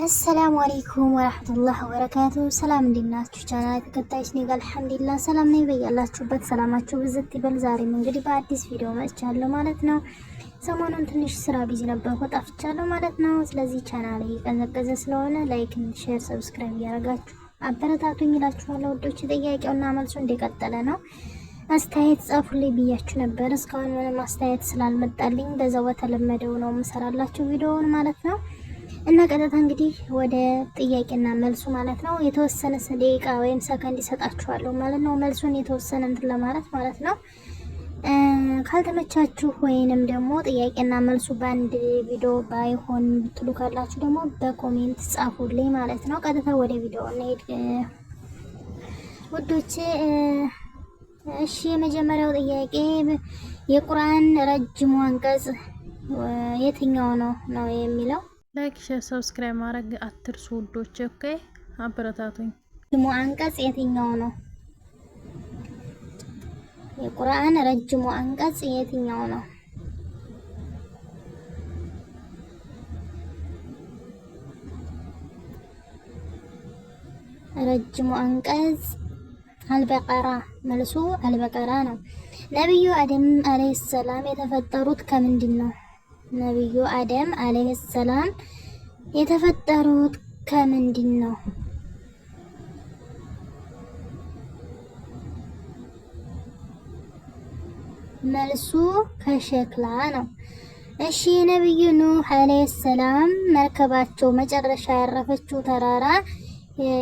አሰላሙ አለይኩም ወራህመቱላሂ ወበረካቱ። ሰላም እንዲናችሁ ቻናል ተከታዮች ነኝ። አልሐምዱሊላህ ሰላም ነኝ። በያላችሁበት ሰላማችሁ ብዝት ይበል። ዛሬም እንግዲህ በአዲስ ቪዲዮ መጥቻለሁ ማለት ነው። ሰሞኑን ትንሽ ስራ ቢዚ ነበርኩ ጠፍቻለሁ ማለት ነው። ስለዚህ ቻናሌ ቀዘቀዘ ስለሆነ ላይክ፣ ሼር፣ ሰብስክራይብ እያደረጋችሁ አበረታቱኝ እላችኋለሁ። ወዶች ጥያቄውና መልሱ እንደቀጠለ ነው። አስተያየት ጻፉልኝ ብያችሁ ነበር። እስካሁን ምንም አስተያየት ስላልመጣልኝ በዛው በተለመደው ነው የምሰራላችሁ ቪዲዮውን ማለት ነው። እና ቀጥታ እንግዲህ ወደ ጥያቄና መልሱ ማለት ነው። የተወሰነ ደቂቃ ወይም ሰከንድ ይሰጣችኋለሁ ማለት ነው። መልሱን የተወሰነ እንትን ለማለት ማለት ነው። ካልተመቻችሁ ወይንም ደግሞ ጥያቄና መልሱ በአንድ ቪዲዮ ባይሆን ብትሉ ካላችሁ ደግሞ በኮሜንት ጻፉልኝ ማለት ነው። ቀጥታ ወደ ቪዲዮ እንሄድ ውዶቼ። እሺ የመጀመሪያው ጥያቄ የቁርአን ረጅሙ አንቀጽ የትኛው ነው የሚለው። ላይክ ሼር ሰብስክራይብ ማድረግ አትርሱ ውዶች። ኦኬ አበረታቱኝ። ረጅሙ አንቀጽ የትኛው ነው? የቁርአን ረጅሙ አንቀጽ የትኛው ነው? ረጅሙ አንቀጽ አልበቀራ። መልሱ አልበቀራ ነው። ነብዩ አደም አለይሂ ሰላም የተፈጠሩት ከምንድን ነው? ነብዩ አደም አለይሂ ሰላም የተፈጠሩት ከምንድን ነው? መልሱ ከሸክላ ነው። እሺ ነብዩ ኑህ አለይሂ ሰላም መርከባቸው መጨረሻ ያረፈችው ተራራ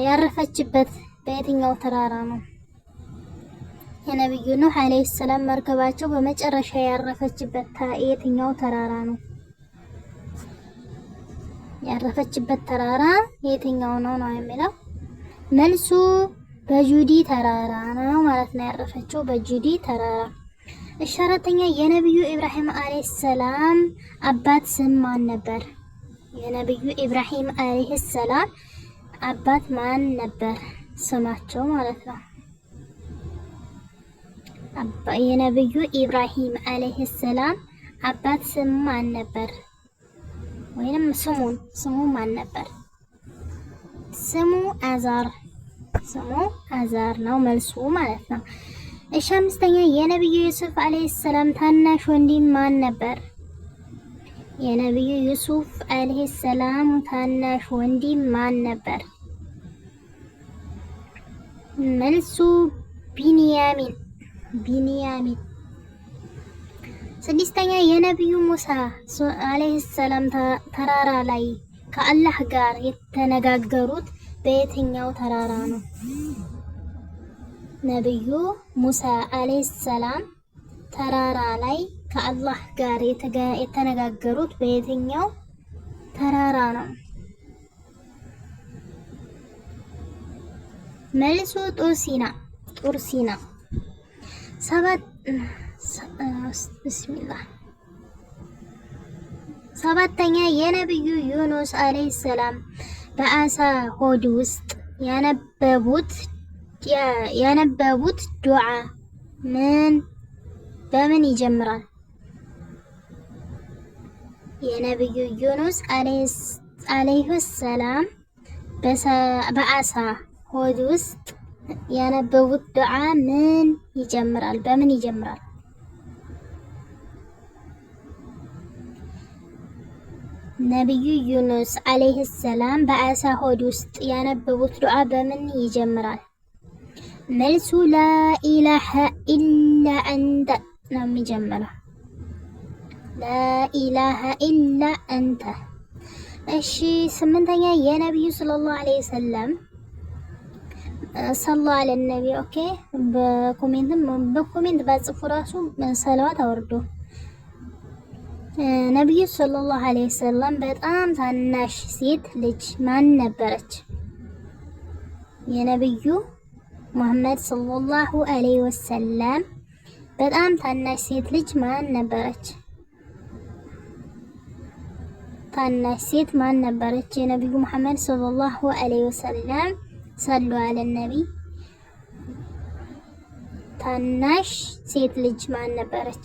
ያረፈችበት በየትኛው ተራራ ነው? የነብዩ ኑህ አለይሂ ሰላም መርከባቸው በመጨረሻ ያረፈችበት የትኛው ተራራ ነው? ያረፈችበት ተራራ የትኛው ነው የሚለው መልሱ በጁዲ ተራራ ነው ማለት ነው። ያረፈችው በጁዲ ተራራ። እሺ አራተኛ የነብዩ ኢብራሂም አለይሂ ሰላም አባት ስም ማን ነበር? የነብዩ ኢብራሂም አለይሂ ሰላም አባት ማን ነበር? ስማቸው ማለት ነው። የነብዩ ኢብራሂም አለይሂ ሰላም አባት ስም ማን ነበር? ወይንም ስሙ ማን ነበር? ስሙ አዛር። ስሙ አዛር ነው መልሱ ማለት ነው። እሺ አምስተኛ የነብዩ ዩሱፍ አለይሂ ሰላም ታናሽ ወንድም ማን ነበር? የነብዩ ዩሱፍ አለይሂ ሰላም ታናሽ ወንድም ማን ነበር? መልሱ ቢንያሚን። ስድስተኛ የነብዩ ሙሳ አለይሂ ሰላም ተራራ ላይ ከአላህ ጋር የተነጋገሩት በየትኛው ተራራ ነው? ነብዩ ሙሳ አለይሂ ሰላም ተራራ ላይ ከአላህ ጋር የተነጋገሩት በየትኛው ተራራ ነው? መልሱ ጡር ሲና። ሰባተኛ የነብዩ ዩኑስ አለይሂ ሰላም በአሳ ሆድ ውስጥ ያነበቡት ዱዓ በምን ይጀምራል? የነብዩ ዩኑስ አለይሂ ሰላም በአሳ ሆድ ውስጥ ያነበቡት ዱዓ ምን ይጀምራል? በምን ይጀምራል? ነብዩ ዩኑስ አለይሂ ሰላም በአሳ ሆድ ውስጥ ያነበቡት ዱዓ በምን ይጀምራል? መልሱ ላኢላሃ ኢላ አንተ ነው የሚጀምረው። ላኢላሃ ኢላ አንተ። እሺ ስምንተኛ የነብዩ ሰለላሁ ዐለይሂ ወሰለም ሰለላሁ ዐለይሂ ነቢ። ኦኬ በኮሜንት ባጽፉ ራሱ ሰለዋት አወርዶ። ነብዩ ሰለላሁ ዐለይሂ ወሰለም በጣም ታናሽ ሴት ልጅ ማን ነበረች? የነብዩ ሙሐመድ ሰለላሁ ዐለይሂ ወሰለም በጣም ታናሽ ሴት ልጅ ማን ነበረች? ታናሽ ሴት ማን ነበረች? የነብዩ ሙሐመድ ሰለላሁ ዐለይሂ ወሰለም ሰሉ አለ ነቢ። ታናሽ ሴት ልጅ ማን ነበረች?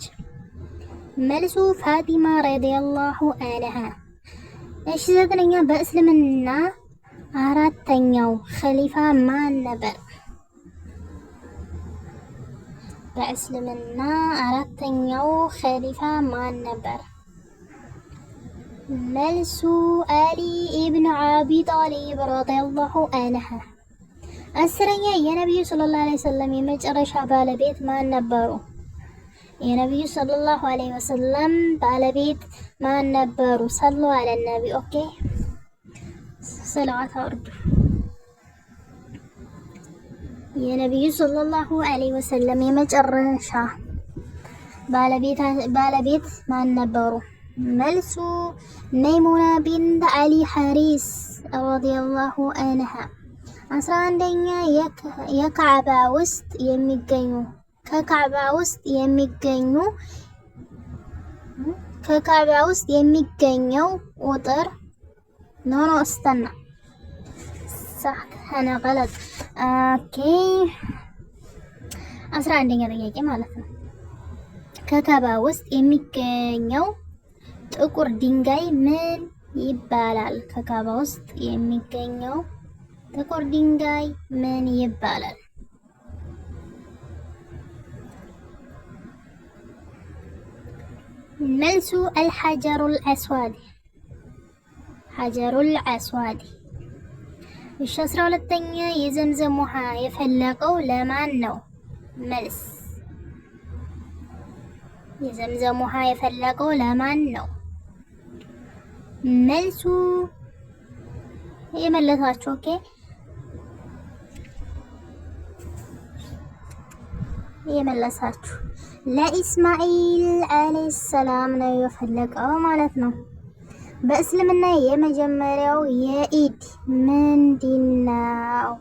መልሱ ፋጢማ ረዲየላሁ አንሃ። እሺ 9ኛ በእስልምና አራተኛው ኸሊፋ ማን ነበር? በእስልምና አራተኛው ኸሊፋ ማን ነበር? መልሱ አሊ ኢብኑ አቢ ጣሊብ ረዲየላሁ ዐንሁ። 10ኛ የነቢዩ ሰለላሁ ዐለይሂ ወሰለም የመጨረሻ ባለቤት ማን ነበሩ? የነቢዩ ሰለላሁ ዐለይሂ ወሰለም ባለቤት ማን ነበሩ? ሰሉ አለ ነቢ። ኦኬ ሰላዋት አውርዱ። የነቢዩ ሰለላሁ ዐለይሂ ወሰለም የመጨረሻ ባለቤት ማን ነበሩ? መልሱ መይሙና ቢንት አሊ ሐሪስ ረዲየላሁ ዐንሃ። 11ኛ የካዕባ ውስጥ የሚገኘው ቁጥር ኖ እስተና صح انا غلط اوكي 11ኛ ጥያቄ ማለት ነው። ከካዕባ ውስጥ የሚገኘው ጥቁር ድንጋይ ምን ይባላል? ከካዕባ ውስጥ የሚገኘው ጥቁር ድንጋይ ምን ይባላል? መልሱ አልሐጀሩል አስዋድ ሐጀሩል አስዋድ። እሺ 12ኛ የዘምዘም ውሃ የፈለቀው ለማን ነው? መልስ የዘምዘም ውሃ የፈለቀው ለማን ነው? መልሱ የመለሳችሁ ኦኬ የመለሳችሁ ለኢስማኤል አለይሂ ሰላም ነው የፈለቀው ማለት ነው። በእስልምና የመጀመሪያው የኢድ ምንድነው?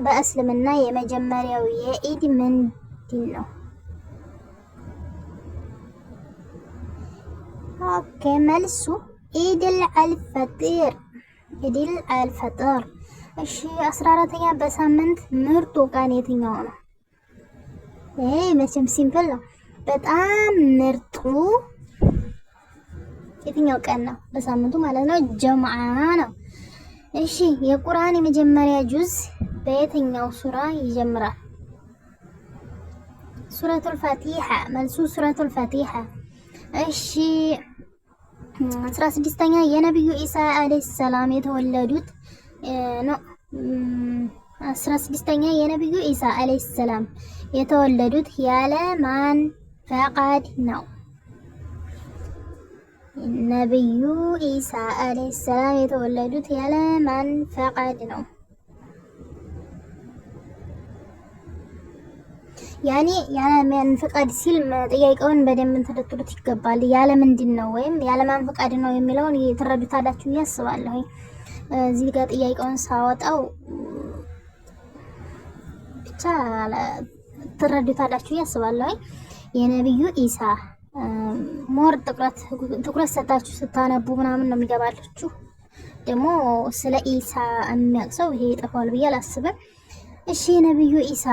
በእስልምና የመጀመሪያው የኢድ ምንድነው? ኦኬ መልሱ ኢድል አልፈጥር ኢድል አልፈጥር። እሺ 14ኛ በሳምንት ምርጡ ቀን የትኛው ነው? መቼም ሲምፕል ነው። በጣም ምርጡ የትኛው ቀን ነው? በሳምንቱ ማለት ነው። ጀምዓ ነው። እሺ የቁርአን የመጀመሪያ ጁዝ በየትኛው ሱራ ይጀምራል? ሱረቱል ፋቲሃ። መልሱ ሱረቱል ፋቲሃ። እሺ 16ኛ የነብዩ ኢሳ አለይሂ ሰላም የተወለዱት ነው። 16ኛ የነብዩ ኢሳ አለይሂ ሰላም የተወለዱት ያለ ማን ፈቃድ ነው? ነብዩ ኢሳ አለይሂ ሰላም የተወለዱት ያለ ማን ፈቃድ ነው? ያኔ ያለ ማን ፈቃድ ሲል ጥያቄውን በደንብ ተደጥሩት ይገባል። ያለ ምንድን ነው ወይም ያለ ማን ፈቃድ ነው የሚለውን ትረዱታላችሁ ያስባለሁ። እዚህ ጋር ጥያቄውን ሳወጣው ብቻ ትረዱታላችሁ ያስባለሁ። የነብዩ ኢሳ ሞር ትኩረት ሰጣችሁ ስታነቡ ምናምን ነው የሚገባላችሁ። ደግሞ ስለ ኢሳ የሚያውቅ ሰው ይሄ ይጠፋል ብዬ አላስብም። እሺ የነብዩ ኢሳ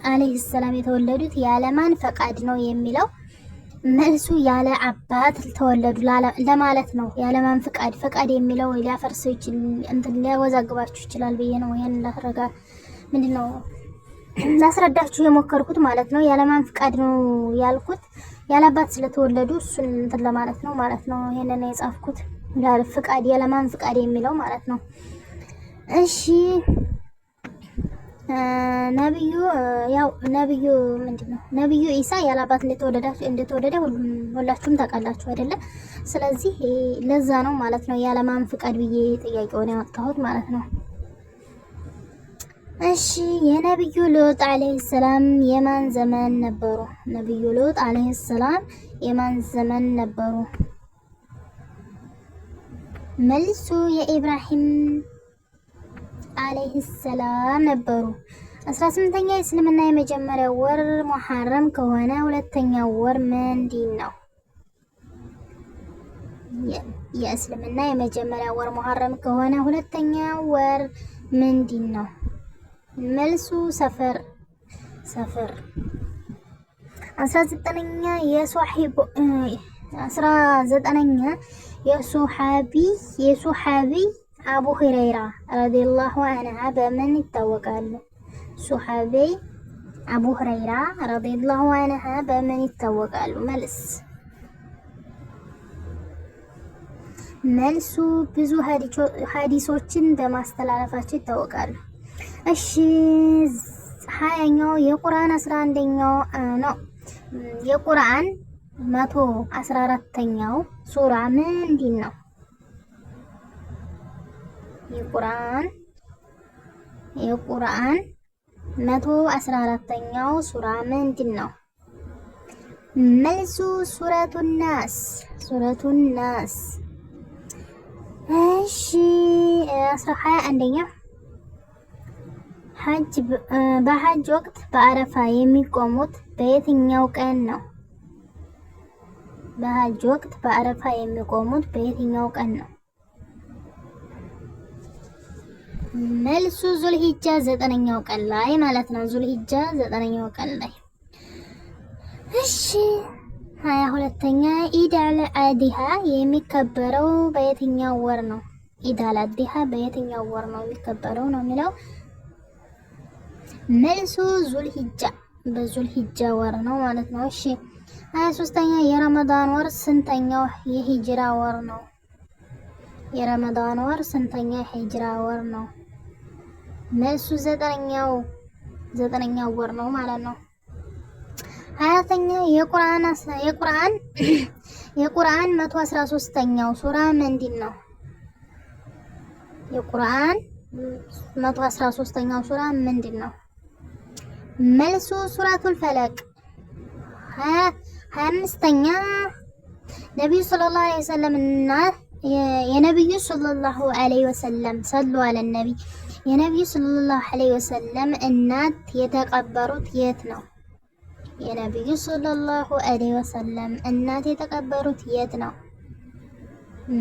አለይሂ ሰላም የተወለዱት ያለ ማን ፈቃድ ነው የሚለው መልሱ ያለ አባት ተወለዱ ለማለት ነው። ያለ ማን ፈቃድ የሚለው ሊያፈርሰው ይችላል፣ እንትን ሊያወዛግባችሁ ይችላል ብዬ ነው ይሄን ምንድነው ላስረዳችሁ የሞከርኩት ማለት ነው። ያለ ማን ፈቃድ ነው ያልኩት ያለ አባት ስለተወለዱ እሱን እንትን ለማለት ነው ማለት ነው። ይሄንን የጻፍኩት ያለ ፈቃድ ያለ ማን ፈቃድ የሚለው ማለት ነው። እሺ ነብዩ ምንድነው? ነብዩ ኢሳ ያለ አባት እንደተወለደ ሁላችሁም ታውቃላችሁ አይደለ? ስለዚህ ለዛ ነው ማለት ነው ያለ ማን ፈቃድ ብዬ ጥያቄውን ያወጣሁት ማለት ነው። እሺ የነብዩ ሉጥ አለይሂ ሰላም የማን ዘመን ነበሩ? ነብዩ ሉጥ አለይሂ ሰላም የማን ዘመን ነበሩ? መልሱ የኢብራሂም አለይሂ ሰላም ነበሩ። 18ኛ የእስልምና የመጀመሪያው ወር ሙሐረም ከሆነ ሁለተኛው ወር ምንድን ነው? የእስልምና የመጀመሪያው ወር ሙሐረም ከሆነ ሁለተኛው ወር ምንድን ነው? መልሱ ሰፈር። 19ኛ የሱሐቢ አቡ ሁረይራ ረዲየላሁ ዐንሁ በምን ይታወቃሉ? ሱሐቢ አቡ ሁረይራ ረዲየላሁ ዐንሁ በምን ይታወቃሉ? መልሱ ብዙ ሀዲሶችን በማስተላለፋቸው ይታወቃሉ። እሺ 20ኛው የቁርአን 11ኛው ነው። የቁርአን 114ኛው ሱራ ምንድን ነው? የቁርአን 114ኛው ሱራ ምንድን ነው? መልሱ ሱረቱን ናስ። እሺ 21ኛ በሐጅ ወቅት በአረፋ የሚቆሙት በየትኛው ቀን ነው? በሐጅ ወቅት በአረፋ የሚቆሙት በየትኛው ቀን ነው? መልሱ ዙልሂጃ 9ኛው ቀን ላይ ማለት ነው። ዙልሂጃ 9ኛው ቀን ላይ። እሺ 22ኛ ኢድ አል አድሃ የሚከበረው በየትኛው ወር ነው? ኢድ አል አድሃ በየትኛው ወር ነው የሚከበረው ነው የሚለው። መልሱ ዙልሂጃ በዙልሂጃ ወር ነው ማለት ነው። እሺ 23ኛ የረመዳን ወር ስንተኛው የሂጅራ ወር ነው? የረመዳን ወር ስንተኛ የሂጅራ ወር ነው? መልሱ 9ኛው ወር ነው ማለት ነው። 24ኛ የቁርአን 113ኛው ሱራ ምንድን ነው? የቁርአን 113ኛው ሱራ ምንድን ነው? መልሱ ሱረቱል ፈለቅ። 25ኛ ነብዩ ሰለላሁ ዐለይሂ ወሰለም እና የነብዩ ሰለላሁ ዐለይሂ ወሰለም ሰሉ አለ ነቢ የነብዩ ሰለላሁ ዐለይሂ ወሰለም እናት የተቀበሩት የት ነው? የነብዩ ሰለላሁ ዐለይሂ ወሰለም እናት የተቀበሩት የት ነው?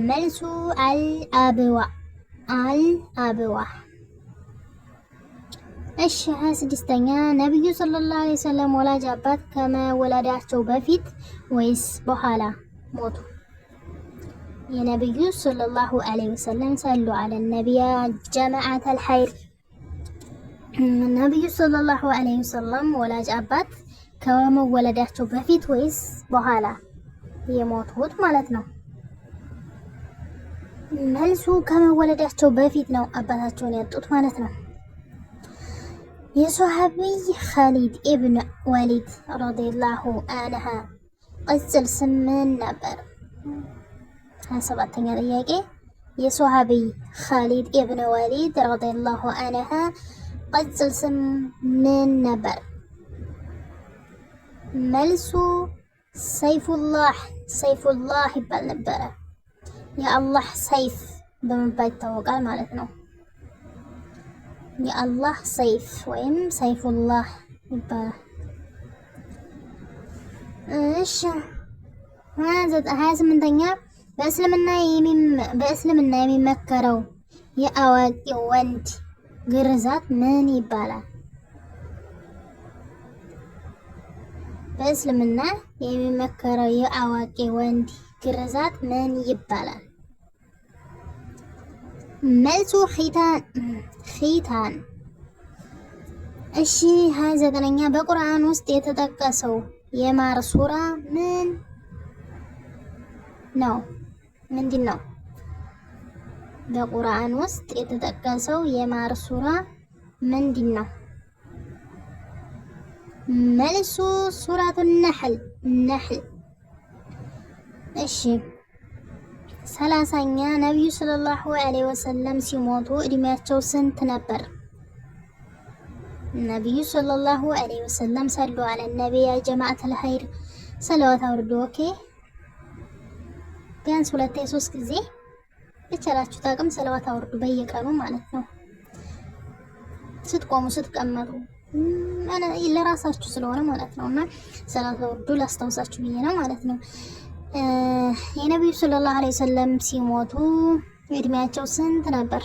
መልሱ አልአብዋ። እሺ 26ኛ ነብዩ ሰለላሁ ዐለይሂ ወሰለም ወላጅ አባት ከመወለዳቸው በፊት ወይስ በኋላ ሞቱ? የነብዩ ሰለላሁ ዐለይሂ ወሰለም ሰሉ አለ ነቢያ ጀማዓተል ኸይር። ነብዩ ሰለላሁ ዐለይሂ ወሰለም ወላጅ አባት ከመወለዳቸው በፊት ወይስ በኋላ የሞቱት ማለት ነው? መልሱ ከመወለዳቸው በፊት ነው አባታቸውን ያጡት ማለት ነው። የሱሐቢይ ኻሊድ ኢብን ወሊድ ረዲየላሁ ዐንሁ ቅጽል ስም ምን ነበር? 27ኛ ጥያቄ የሱሐቢይ ኻሊድ ኢብን ወሊድ ረዲየላሁ ዐንሁ ቅጽል ስም ምን ነበር? መልሱ ሰይፉላህ ይባል ነበረ። የአላህ ሰይፍ በመባል ይታወቃል ማለት ነው። የአላህ ሰይፍ ወይም ሰይፉላህ ይባላል። እሺ 28ኛ በእስልምና የሚመከረው የአዋቂ ወንድ ግርዛት ምን ይባላል? በእስልምና የሚመከረው የአዋቂ ወንድ ግርዛት ምን ይባላል? መልሱ ኺታን። እሺ 29ኛ በቁርአን ውስጥ የተጠቀሰው የማር ሱራ ምን ነው? ምንድን ነው? በቁርአን ውስጥ የተጠቀሰው የማር ሱራ ምንድን ነው? መልሱ ሱረቱን ነህል። እሺ 30ኛ ነብዩ ሰለላሁ ዐለይሂ ወሰለም ሲሞቱ እድሜያቸው ስንት ነበር? ነብዩ ሰለላሁ ዐለይሂ ወሰለም ሰሉ አለ ነቢያ ጀማዓተል ኸይር ሰለዋት አውርዱ። ኦኬ ቢያንስ 2-3 ጊዜ በቻላችሁ ታቅም ሰለዋት አውርዱ በየቀኑ ማለት ነው። ስትቆሙ ስትቀመጡ ለራሳችሁ ስለሆነ ማለት ነውና ሰለዋት አውርዱ ላስታውሳችሁ ብዬ ነው ማለት ነው። የነብዩ ሰለላሁ ዐለይሂ ወሰለም ሲሞቱ እድሜያቸው ስንት ነበር?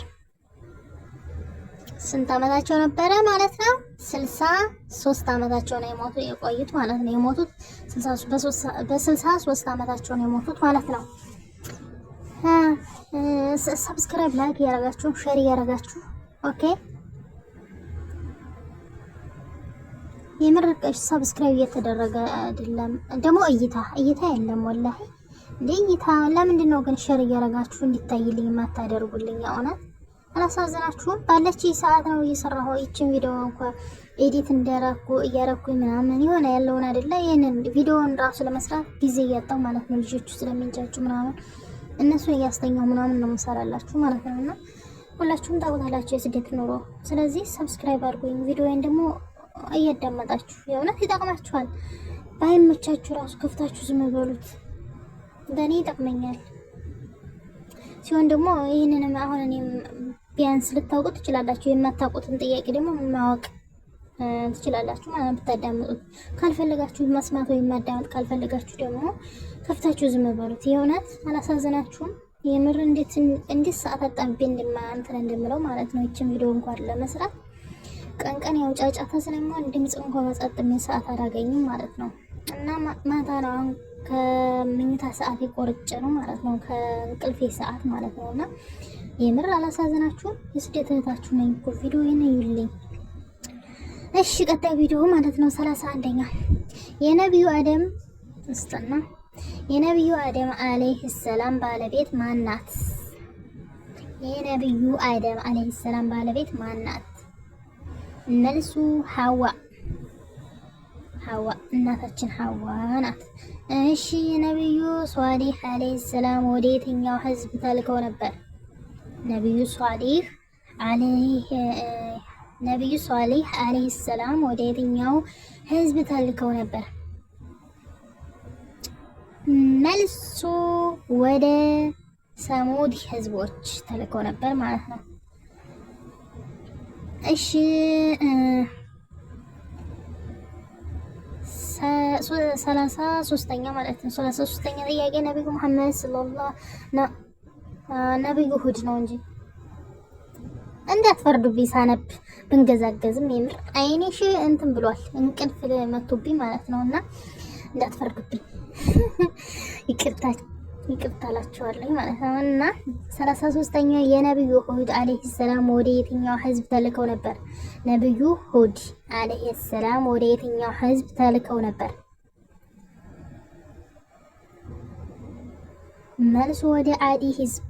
ስንት ዓመታቸው ነበረ ማለት ነው? 63 ዓመታቸው ነው የቆዩት ማለት ነው። የሞቱት በ63 ዓመታቸው ነው የሞቱት ማለት ነው። ሰብስክራይብ ላይክ ያረጋችሁ ሼር ያረጋችሁ ኦኬ። የምርቀሽ ሰብስክራይብ እየተደረገ አይደለም ደግሞ እይታ የለም ወላሂ እይታ። ለምንድን ነው ግን ሼር እያረጋችሁ እንዲታይልኝ የማታደርጉልኝ? የሆነ አላሳዝናችሁም? ባለች ሰዓት ነው እየሰራሁ ይችን ቪዲዮ እንኳን ኤዲት እያረኩኝ ምናምን የሆነ ያለውን አይደለ ይሄንን ቪዲዮውን ራሱ ለመስራት ጊዜ እያጣሁ ማለት ነው። ልጆቹ ስለሚንጫጩ ምናምን እነሱን እያስተኛሁ ምናምን ነው የምሰራላችሁ ማለት ነው። እና ሁላችሁም ታውቁታላችሁ የስደት ኑሮ። ስለዚህ ሰብስክራይብ አድርጉኝ፣ ቪዲዮውን ደግሞ እያዳመጣችሁ የእውነት ይጠቅማችኋል። ባይመቻችሁ ራሱ ከፍታችሁ ዝም በሉት፣ እንደኔ ይጠቅመኛል። ሲሆን ደግሞ ይህንንም አሁን እኔም ቢያንስ ልታውቁት ትችላላችሁ። የማታውቁትን ጥያቄ ደግሞ ማወቅ ትችላላችሁ ማለት ብታዳምጡት። ካልፈለጋችሁ መስማት ወይም ማዳመጥ ካልፈለጋችሁ ደግሞ ከፍታችሁ ዝም በሉት። የእውነት አላሳዝናችሁም? የምር እንዴት ሰዓት አጣብቤ እንደምለው ማለት ነው። ይችን ቪዲዮ እንኳን ለመስራት ቀን ያው ጫጫታ ስለማን ድምጽ እንኳን መጻጥ ምን ሰዓት አላገኝም ማለት ነው። እና ማታ ነው አሁን ከመኝታ ሰዓት ቆርጬ ነው ማለት ነው፣ ከእንቅልፌ ሰዓት ማለት ነው። እና የምር አላሳዝናችሁም? የስደት እህታችሁ ነኝ እኮ ቪዲዮ ይልኝ። እሺ ቀጣይ ቪዲዮ ማለት ነው 31ኛ የነብዩ አደም እስጠና የነብዩ አደም አለይሂ ሰላም ባለቤት ማናት? የነብዩ አደም አለይሂ ሰላም ባለቤት ማናት? መልሱ ሐዋ እናታችን ሐዋ ናት። እሺ የነብዩ ሷሊህ አለይሂ ሰላም ወደ የትኛው ህዝብ ተልከው ነበር? ነብዩ ሷሊህ አለይሂ ሰላም ወደ የትኛው ህዝብ ተልከው ነበር? መልሱ ወደ ሰሙድ ህዝቦች ተልከው ነበር ማለት ነው። እሺ 33ኛ ማለት ነው 33ኛ ጥያቄ ነብዩ መሐመድ ነብዩ ሁድ ነው እንጂ እንዳትፈርዱብኝ ሳነብ ብንገዛገዝም የምር አይኔሽ እንትን ብሏል እንቅልፍ መጥቶብኝ ማለት ነውና እንዳትፈርዱብኝ ይቅርታላችኋለሁ ማለት ነው። እና 33ኛ የነብዩ ሁድ አለይሂ ሰላም ወደ የትኛው ህዝብ ተልከው ነበር? ነብዩ ሁድ አለይሂ ሰላም ወደ የትኛው ህዝብ ተልከው ነበር? መልሱ ወደ አዲ ህዝብ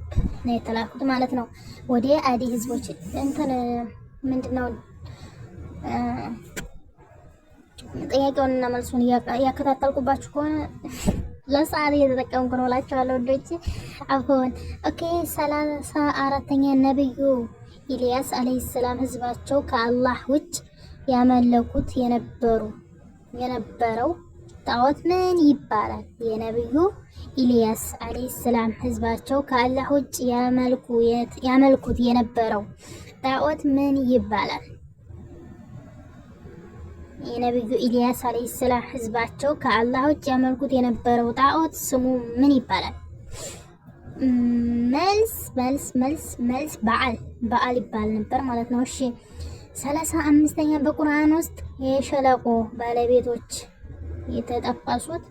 ነው የተላኩት ማለት ነው። ወደ አዲ ህዝቦች እንትን ምንድነው ጥያቄውንና መልሱን እያከታተልኩባችሁ ከሆነ ለሰዓት እየተጠቀምኩ ነው እላችኋለሁ ወዶች አፎን። ኦኬ 34ኛ ነብዩ ኢልያስ አለይሂ ሰላም ህዝባቸው ከአላህ ውጭ ያመለኩት የነበረው ጣዖት ምን ይባላል? የነብዩ ኢልያስ አለይሂ ሰላም ህዝባቸው ከአላህ ውጭ ያመልኩት የነበረው ጣዖት ምን ይባላል? የነብዩ ኢልያስ አለይሂ ሰላም ህዝባቸው ከአላህ ውጭ ያመልኩት የነበረው ጣዖት ስሙ ምን ይባላል? መልስ በዓል ይባል ነበር ማለት ነው። እሺ 35ኛ በቁርአን ውስጥ የሸለቆ ባለቤቶች የተጠቀሱት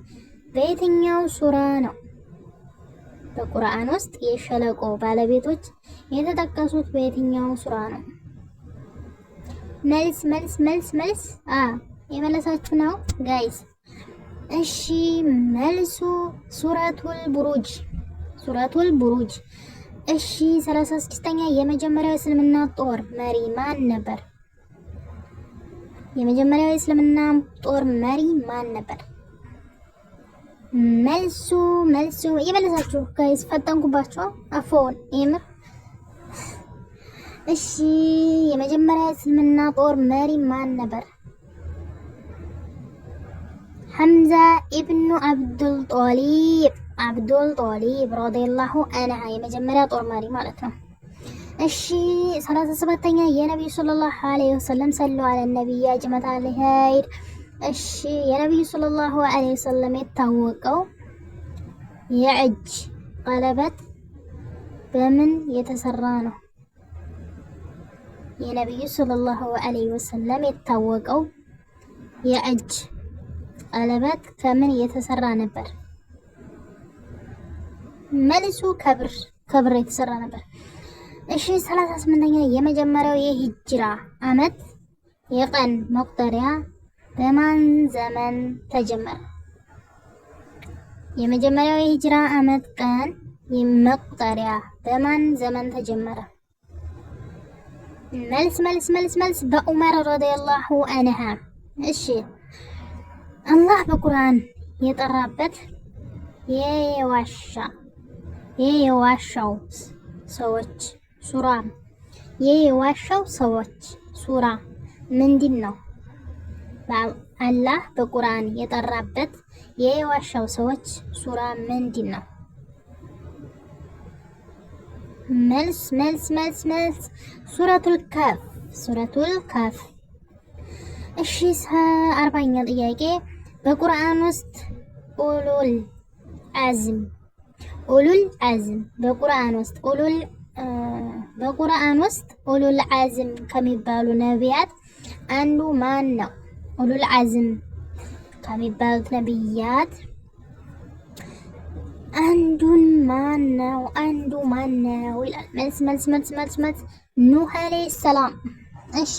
በየትኛው ሱራ ነው? በቁርአን ውስጥ የሸለቆ ባለቤቶች የተጠቀሱት በየትኛው ሱራ ነው? መልስ የመለሳችሁ ነው ጋይስ። እሺ መልሱ ሱረቱል ቡሩጅ። እሺ 36ኛ የመጀመሪያው እስልምና ጦር መሪ ማን ነበር? የመጀመሪያው እስልምና ጦር መሪ ማን ነበር? መልሱ የመለሳችሁ ጋይስ ፈጠንኩባችሁ አፎን የምር። እሺ የመጀመሪያ እስልምና ጦር መሪ ማን ነበር? ሐምዛ ኢብኑ አብዱል ጦሊብ ረዲየላሁ ዐንሁ የመጀመሪያ ጦር መሪ ማለት ነው። እሺ 37ኛ የነብዩ ሰለላሁ ዐለይሂ ወሰለም ሰሉ ዐለ ነብይ ጅመታ ለሀይድ። እሺ የነብዩ ሰለላሁ ዐለይሂ ወሰለም የታወቀው የእጅ ቀለበት በምን የተሰራ ነው? የነብዩ ሰለላሁ ዐለይሂ ወሰለም የታወቀው የእጅ ቀለበት ከምን የተሰራ ነበር? መልሱ ከብር የተሰራ ነበር። እሺ 38ኛ የመጀመሪያው የሂጅራ አመት የቀን መቁጠሪያ በማን ዘመን ተጀመረ? የመጀመሪያው የሂጅራ አመት ቀን መቁጠሪያ በማን ዘመን ተጀመረ? መልስ በዑመር ረዲየላሁ ዐንሃ። እሺ አላህ በቁርአን የጠራበት የዋሻው ሰዎች ሱራ ምንድን ነው? አላህ በቁርአን የጠራበት የዋሻው ሰዎች ሱራ ምንድን ነው? መልስ ሱረቱል ካፍ። እሺ 40ኛ ጥያቄ በቁርአን ውስጥ ኡሉል አዝም በቁርአን ውስጥ ኡሉል አዝም ከሚባሉ ነቢያት አንዱ ማን ነው? ኡሉል አዝም ከሚባሉት ነቢያት አንዱ ማን ነው ይላል። መልስ ኑህ አለይሂ ሰላም። እሺ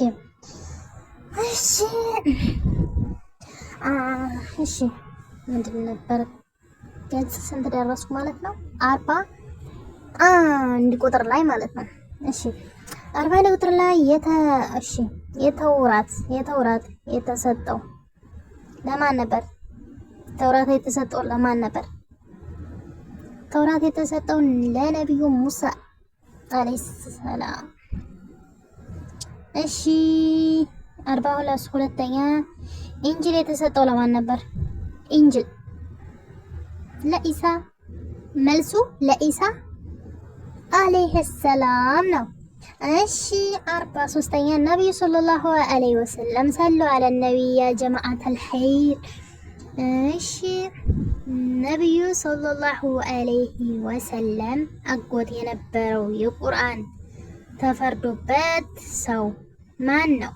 ምንድን ነበር ገጽ ስንት ደረስኩ ማለት ነው? 41 ቁጥር ላይ ማለት ነው። እሺ 41 ቁጥር ላይ የተውራት የተሰጠው ለማን ነበር? ተውራት የተሰጠው ለማን ነበር? ተውራት የተሰጠው ለነብዩ ሙሳ አለይሂ ሰላም። እሺ 42ኛ ኢንጂል የተሰጠው ለማን ነበር? ኢንጂል ለኢሳ። መልሱ ለኢሳ አለይሂ ሰላም ነው። እሺ 43ኛ ነብዩ ሰለላሁ ዐለይሂ ወሰለም ሰሉ አለ ነብይ ያ ጀማዓተል ኸይር። እሺ ነብዩ ሰለላሁ ዐለይሂ ወሰለም አጎት የነበረው የቁርአን ተፈርዶበት ሰው ማን ነው?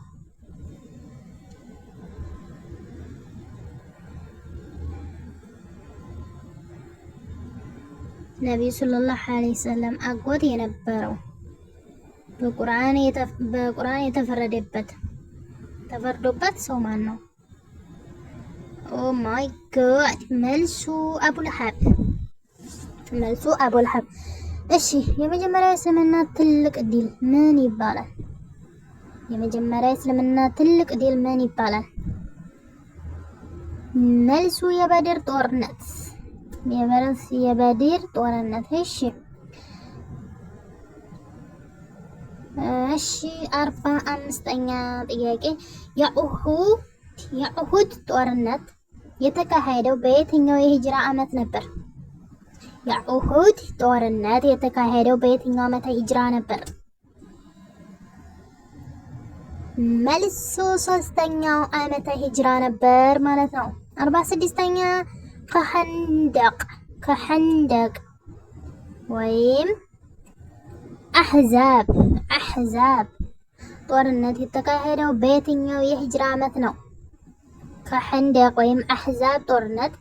ነብዩ ሰለላሁ ዐለይሂ ወሰለም አጎት የነበረው በቁርአን ተፈርዶበት ሰው ማን ነው? ኦ ማይ ጋድ መልሱ አቡ ለሀብ። እሺ የመጀመሪያው እስልምና ትልቅ ድል ምን ይባላል? መልሱ የበድር ጦርነት። እሺ 45ኛ ጥያቄ የኡሁድ ጦርነት የተካሄደው በየትኛው የሂጅራ ዓመት ነበር? የኡሁድ ጦርነት የተካሄደው በየትኛው ዓመተ ሂጅራ ነበር? መልሱ 3ኛው ዓመተ ሂጅራ ነበር ማለት ነው። 46ኛ ከሐንደቅ ወይም አሕዛብ ጦርነት የተካሄደው በየትኛው የሂጅራ ዓመት ነው? ከሐንደቅ ወይም አሕዛብ ጦርነት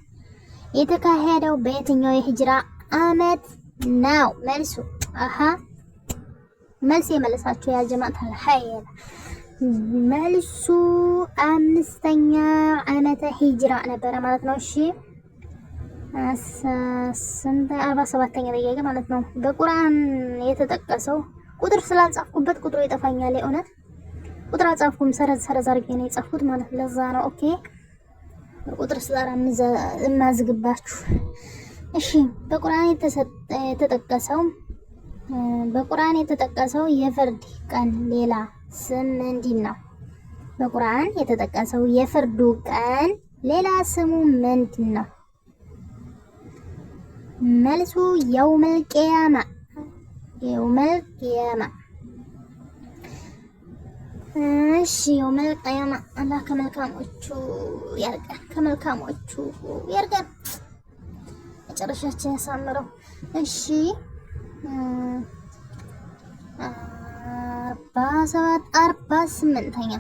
የተካሄደው በየትኛው የሂጅራ ዓመት ነው? መልስ የመለሳችሁ ያ ጀማዓተል ኸይር መልሱ 5ኛ ዓመተ ሂጅራ ነበረ ማለት ነው። እሺ 47ኛ ጥያቄ ማለት ነው። በቁርአን የተጠቀሰው ቁጥር ስላልጻፍኩበት ቁጥሩ ይጠፋኛል። የእውነት ቁጥር አልጻፍኩም፣ ሰረዝ አድርጌ ነው የጻፍኩት ማለት ለዛ ነው። ኦኬ ቁጥር ስላራ እማዝግባችሁ። እሺ በቁርአን የተጠቀሰው የፍርድ ቀን ሌላ ስም ምንድን ነው? በቁርአን የተጠቀሰው የፍርዱ ቀን ሌላ ስሙ ምንድን ነው? መልሱ የውመል ቂያማ። እሺ የውመል ቂያማ አላህ ከመልካሞቹ ያርገን፣ መጨረሻችን ያሳምረው። እሺ 48ኛ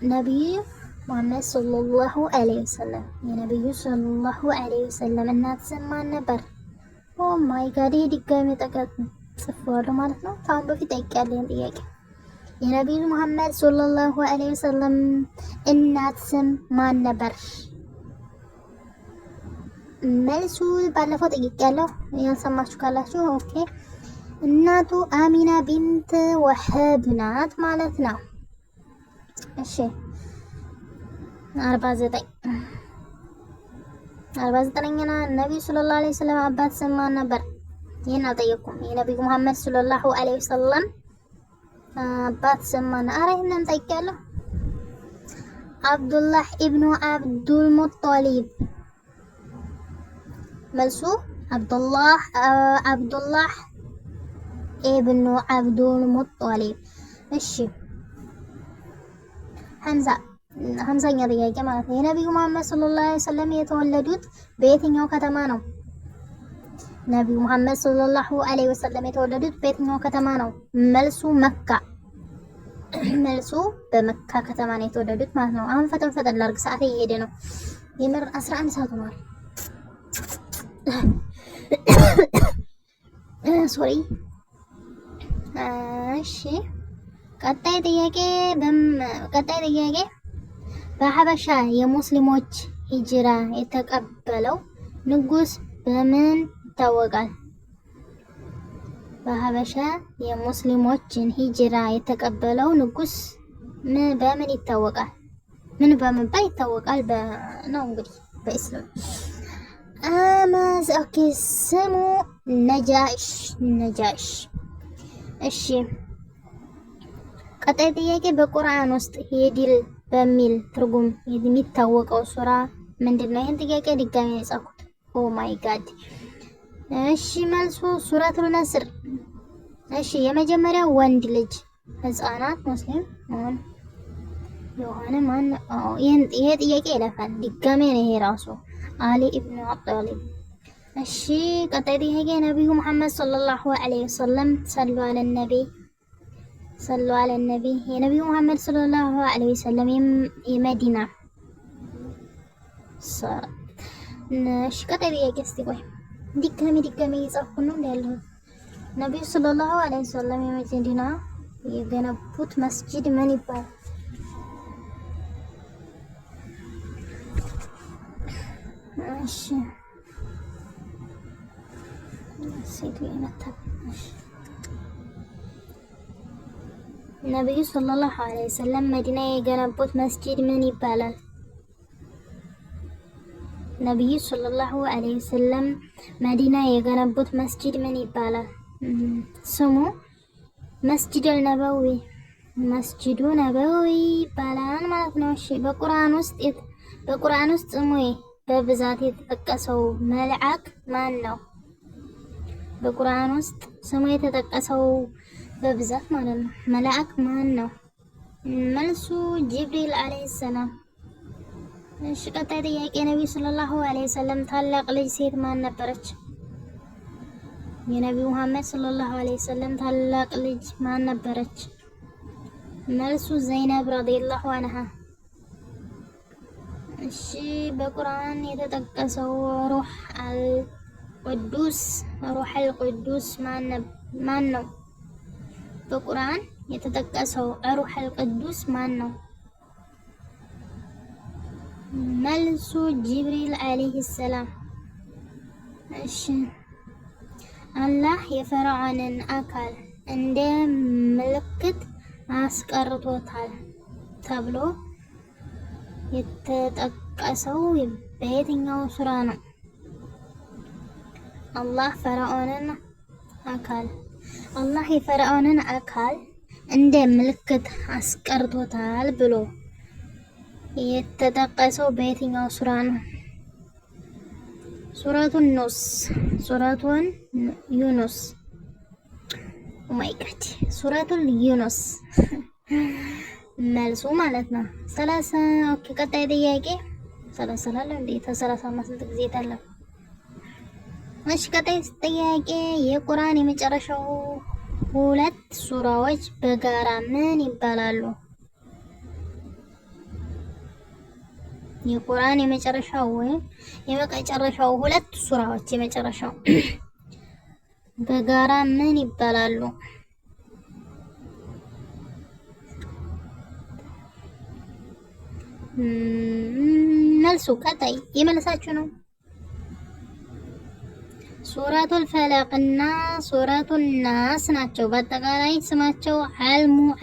ነብዩ ሙሐመድ ሰለላሁ ዐለይሂ ወሰለም የነብዩ ሰለላሁ ዐለይሂ ወሰለም እናት ስም ማን ነበር? ኦ ማይ ጋድ ይሄ ድጋሚ ጽፌዋለሁ ማለት ነው። ከአሁን በፊት ጠይቄያለሁ ይሄን ጥያቄ። የነብዩ ሙሐመድ ሰለላሁ ዐለይሂ ወሰለም እናት ስም ማን ነበር? መልሱ ባለፈው ጠይቄያለሁ። ያልሰማችሁ ካላችሁ ኦኬ። እናቱ አሚና ቢንት ወህብ ናት ማለት ነው። እሺ 49ኛ ነብዩ ሰለላሁ ዐለይሂ ወሰለም አባት ስም ማን ነበር? ይሄን አልጠየኩም። የነብዩ መሐመድ ሰለላሁ ዐለይሂ ወሰለም አባት ስም ማን? አረ ይሄንን ጠይቄያለሁ። አብዱላህ ኢብኑ አብዱል ሙጠሊብ። መልሱ አብዱላህ ኢብኑ አብዱል ሙጠሊብ። እሺ 50ኛ ጥያቄ ማለት ነው። የነብዩ መሐመድ ሰለላሁ ዐለይሂ ወሰለም የተወለዱት በየትኛው ከተማ ነው? ነብዩ መሐመድ ሰለላሁ ዐለይሂ ወሰለም የተወለዱት በየትኛው ከተማ ነው? መልሱ መካ። መልሱ በመካ ከተማ ነው የተወለዱት ማለት ነው። አሁን ፈጠን ላድርግ፣ ሰዓት እየሄደ ነው። የምር 11 ሰዓት ሆኗል። ሶሪ። እሺ ቀጣይ ጥያቄ በሀበሻ የሙስሊሞች ሂጅራ የተቀበለው ንጉስ በምን ይታወቃል? በሀበሻ የሙስሊሞችን ሂጅራ የተቀበለው ንጉስ በምን ይታወቃል? ምን በመባል ይታወቃል? ነው እንግዲህ በእስላም ኦኬ። ስሙ ነጃሽ። እሺ ቀጣይ ጥያቄ በቁርአን ውስጥ የድል በሚል ትርጉም የሚታወቀው ሱራ ምንድነው? ይሄን ጥያቄ ድጋሚ ነው የጻፍኩት። ኦ ማይ ጋድ። እሺ መልሱ ሱረቱል ነስር። እሺ የመጀመሪያው ወንድ ልጅ ህፃናት ሙስሊም የሆነ ማን? ይሄ ጥያቄ ይለፋል። ድጋሚ ነው ይሄ ራሱ አሊ ኢብኑ አጣሊብ። እሺ ቀጣይ ጥያቄ ነብዩ መሐመድ ሰለላሁ ዐለይሂ ወሰለም ሰለላሁ ዐለ ነቢ የነብዩ መሐመድ ሰለላሁ ዐለይሂ ወሰለም የመዲና እሺ ቀጣይ ጥያቄ እስቲ ቆይ ድጋሚ እየጻፍኩ ነው ያለሁት። ነብዩ ሰለላሁ ዐለይሂ ወሰለም የመዲና የገነቡት መስጂድ ምን ይባላል? እሺ ነብዩ ሰለላሁ ዐለይሂ ወሰለም መዲና የገነቡት መስጂድ ምን ይባላል? ነብዩ ሰለላሁ ዐለይሂ ወሰለም መዲና የገነቡት መስጂድ ምን ይባላል? ስሙ መስጂድ አልነበዊ መስጂዱ ነበዊ ይባላል ማለት ነው። እሺ በቁርአን ውስጥ ስሙ በብዛት የተጠቀሰው መልአክ ማን ነው? በቁርአን ውስጥ ስሙ የተጠቀሰው በብዛት ማለት ነው መልአክ ማን ነው? መልሱ ጅብሪል አለይሂ ሰላም። እሺ ቀጣይ ጥያቄ ነብዩ ሰለላሁ ዐለይሂ ወሰለም ታላቅ ልጅ ሴት ማን ነበረች? የነብዩ መሐመድ ሰለላሁ ዐለይሂ ወሰለም ታላቅ ልጅ ማን ነበረች? መልሱ ዘይነብ ረዲየላሁ ዐንሃ። እሺ በቁርአን የተጠቀሰው ሩህ አልቅዱስ ማን ነው? በቁርአን የተጠቀሰው ሩህ አልቅዱስ ማን ነው? መልሱ ጅብሪል አለይሂ ሰላም። እሺ አላህ የፈርዖንን አካል እንደ ምልክት አስቀርቶታል ተብሎ የተጠቀሰው በየትኛው ሱራ ነው? አላህ የፈርዖንን አካል እንደ ምልክት አስቀርቶታል ብሎ የተጠቀሰው በየትኛው ሱራ ነው? ሱረቱን ዩኑስ። ኦ ማይ ጋድ ሱረቱን ዩኑስ መልሱ ማለት ነው 30። ኦኬ ቀጣይ ጥያቄ 30 ላለው እንዴ 35 ጊዜ ታለው። እሺ ቀጣይ ጥያቄ የቁርአን የመጨረሻው ሁለት ሱራዎች በጋራ ምን ይባላሉ? የቁርአን የመጨረሻው ወይም የመጨረሻው ሁለት ሱራዎች የመጨረሻው በጋራ ምን ይባላሉ? መልሱ ቀጣይ የመለሳችሁ ነው። ሱረቱል ፈለቅ እና ሱረቱል ናስ ናቸው። በአጠቃላይ ስማቸው አልሙዓዊዛተዊን።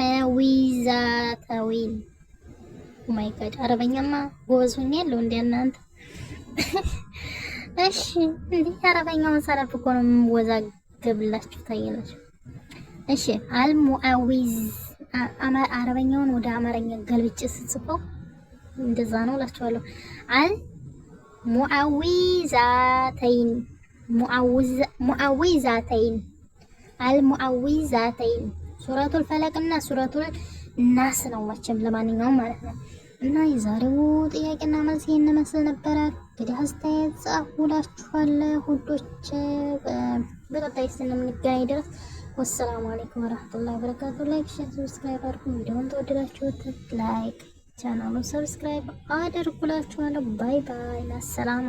ኦማይ ጋድ አረበኛማ ጎበዝ ሆኜ ያለው እንደ እናንተ። እሺ እንዴ አረበኛውን ሰለፍ እኮ ነው የምወዛገብላችሁ ታያላችሁ። እሺ አልሙዓዊዝ አረበኛውን ወደ አማርኛ ገልብጭ ስጽፈው እንደዛ ነው እላችኋለሁ። አልሙዓዊዛተይን ሙዓዊዛተይን አልሙዓዊዛተይን ሱረቱል ፈለቅ እና ሱረቱል ናስ ነው መቼም ለማንኛውም ማለት ነው። እና የዛሬው ጥያቄና መልስ ይሄን መስል ነበረ። እንግዲህ አስተያየት ጻፉላችኋለሁ ሁዶች። በቀጣይ እስከምንገናኝ ድረስ ወሰላሙ አለይኩም ወራህመቱላሂ ወበረካቱ። ላይክ፣ ሼር፣ ሰብስክራይብ አድርጉ። ቪዲዮውን ተወደዳችሁት ላይክ ቻናሉን ሰብስክራይብ አድርጉላችኋለሁ። ባይ ባይ። ሰላም